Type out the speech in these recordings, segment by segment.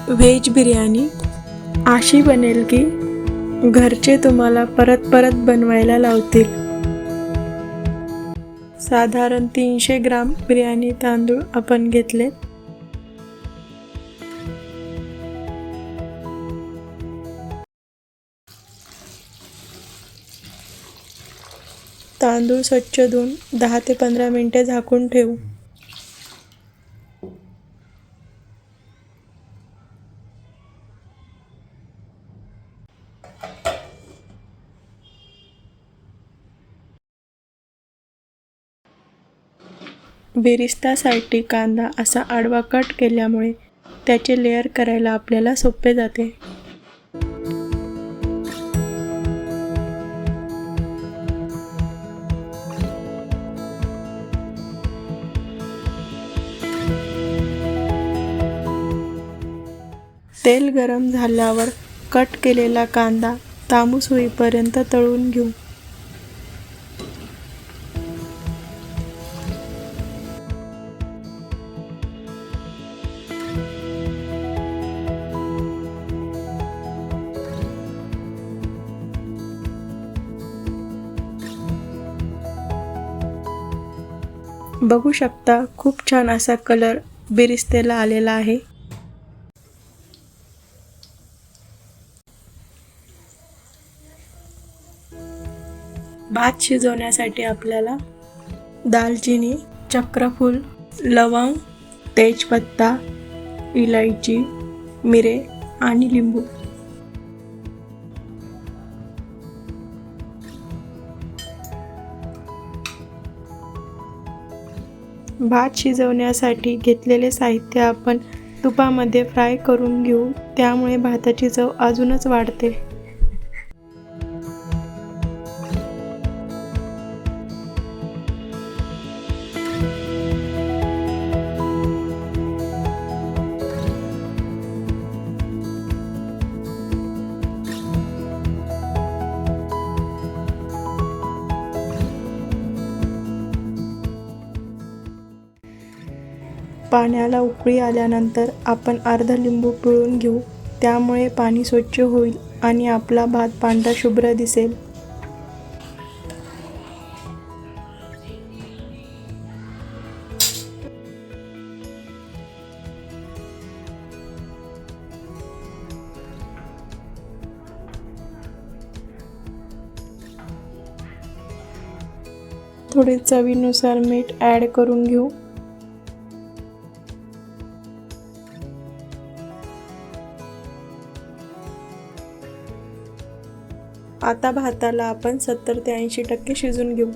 Veg biryani अशी बनेल की घरचे तुम्हाला परत परत बनवायला लावतील। साधारण 300 ग्राम बिर्याणी तांदूळ आपण घेतले। तांदूळ स्वच्छ धुवून 10 ते 15 मिनिटे झाकून ठेवू। बिरिस्तासाठी कांदा असा आडवा कट केल्यामुळे त्याचे लेयर करायला आपल्याला सोपे जाते। तेल गरम झाल्यावर कट केलेला कांदा तांबूस होईपर्यंत तळून घेऊ। बघू शकता खूप छान असा कलर बिरिस्तेला आलेला आहे। भात शिजवण्यासाठी आपल्याला दालचिनी, चक्रफूल, लवंग, तेजपत्ता, इलायची, मिरे आणि लिंबू। भात शिजवण्यासाठी घेतलेले साहित्य आपण तुपामध्ये फ्राय करून घेऊ, त्यामुळे भाताची चव अजूनच वाढते। पाण्याला उकळी आल्यानंतर आपण अर्धा लिंबू पिळून घेऊ, त्यामुळे पाणी स्वच्छ होईल आणि आपला भात पांढरा शुभ्र दिसेल। थोडे चवीनुसार मीठ ॲड करून घेऊ। आता भाताला आपण 70 ते 80% शिजून घेऊ।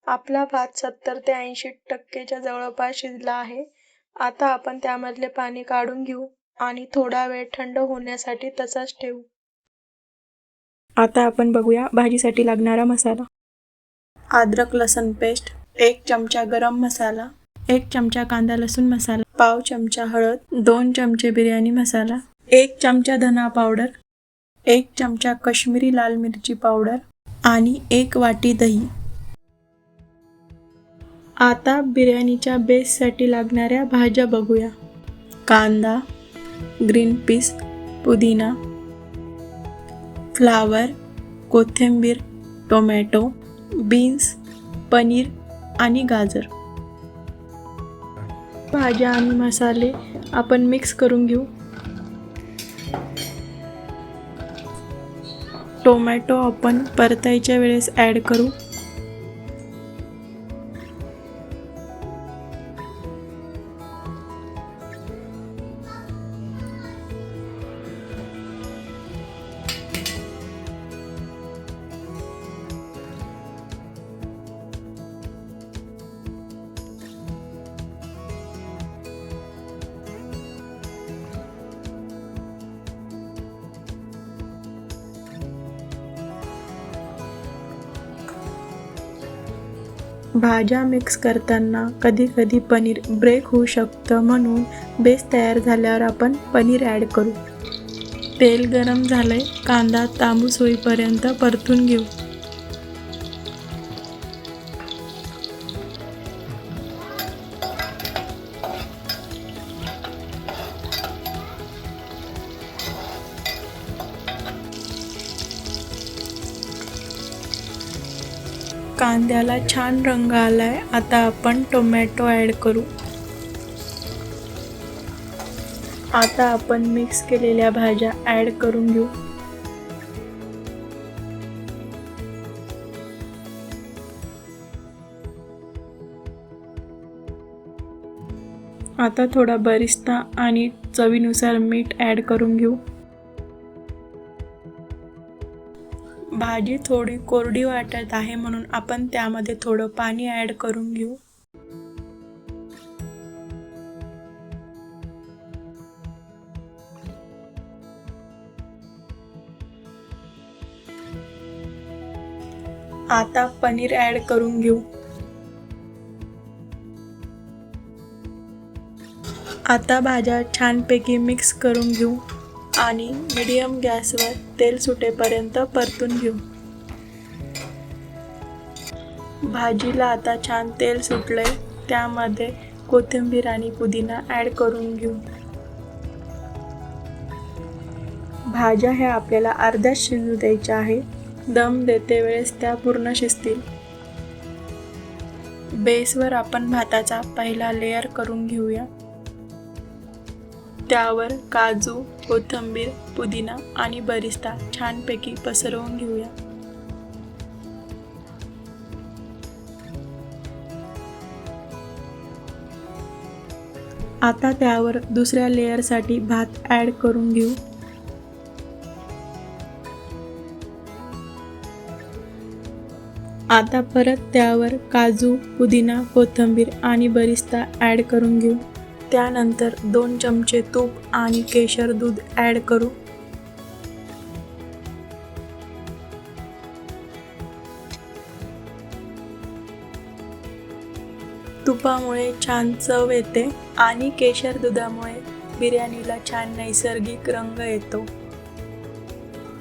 आपला भात 70 ते 80%च्या जवळपास शिजला आहे। आता आपण त्यामधले पाणी काढून घेऊ आणि थोडा वेळ थंड होण्यासाठी तसाच ठेवू। आता आपण बघूया भाजीसाठी लागणारा मसाला। अद्रक लसूण पेस्ट, 1 चमचा गरम मसाला, 1 चमचा कांदा लसूण मसाला, पाव चमचा हळद, 2 चमचे बिर्याणी मसाला, 1 चमचा धना पावडर, 1 चमचा काश्मीरी लाल मिरची पावडर आणि 1 वाटी दही। आता बिर्याणीच्या बेससाठी लागणाऱ्या भाज्या बघूया। कांदा, ग्रीन पीस, पुदिना, फ्लावर, कोथिंबीर, टोमॅटो, बीन्स, पनीर आणि गाजर। भाज्या आणि मसाले आपण मिक्स करून घेऊ। टोमॅटो आपण परतायच्या वेळेस ॲड करू। भाज्या मिक्स करताना कधी कधी पनीर ब्रेक होऊ शकतं, म्हणून बेस तयार झाल्यावर आपण पनीर ॲड करू। तेल गरम झालंय, कांदा तांबूस होईपर्यंत परतून घेऊ। कांद्याला छान रंग आलाय. आता आपण टोमॅटो ॲड करू. आता आपण मिक्स केलेल्या भाज्या ॲड करून घेऊ. आता थोडा बरिस्ता आणि चवीनुसार मीठ ॲड करून घेऊ. भाजी थोडी कोरडी वाटत आहे म्हणून आपण त्यामध्ये थोडं पाणी ॲड करून घेऊ. आता पनीर ॲड करून घेऊ. आता भाज्या छानपैकी मिक्स करून घेऊ आणि मीडियम गॅसवर तेल सुटेपर्यंत परतून घेऊ. भाजीला आता छान तेल सुटलंय. त्यामध्ये कोथिंबीर आणि पुदिना ॲड करून घेऊ. भाज्या ह्या आपल्याला अर्ध्याच शिजू द्यायच्या आहे. दम देते वेळेस त्या पूर्ण शिजतील. बेसवर आपण भाताचा पहिला लेयर करून घेऊया. त्यावर काजू, कोथिंबीर, पुदिना आणि बरिस्ता छानपैकी पसरवून घेऊया. आता त्यावर दुसऱ्या लेयरसाठी भात ॲड करून घेऊ. आता परत त्यावर काजू, पुदिना, कोथिंबीर आणि बरिस्ता ॲड करून घेऊ. त्यानंतर 2 चमचे तूप आणि केशर दूध ॲड करू. तुपामुळे छान चव येते आणि केशर दुधामुळे बिर्याणीला छान नैसर्गिक रंग येतो.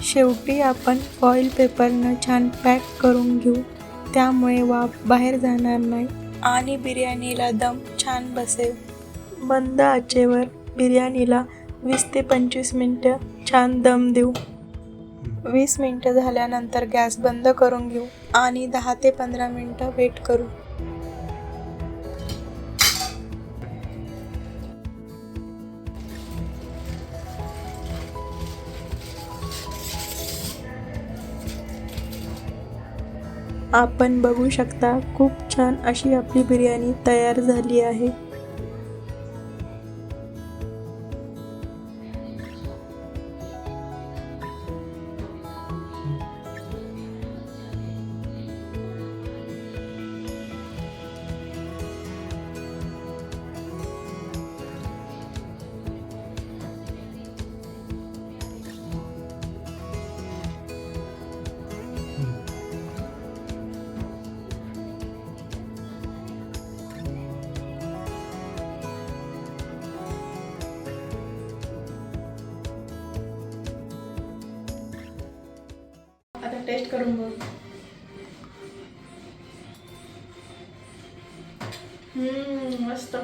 शेवटी आपण फॉईल पेपरनं छान पॅक करून घेऊ. त्यामुळे वाफ बाहेर जाणार नाही आणि बिर्याणीला दम छान बसेल. मंद आचेवर बिर्याणीला 20 ते 25 मिनिटं छान दम देऊ. 20 मिनिटं झाल्यानंतर गॅस बंद करून घेऊ आणि 10 ते 15 मिनिटं वेट करू. आपण बघू शकता खूप छान अशी आपली बिर्याणी तयार झाली आहे. आता टेस्ट करून बघ. मस्त.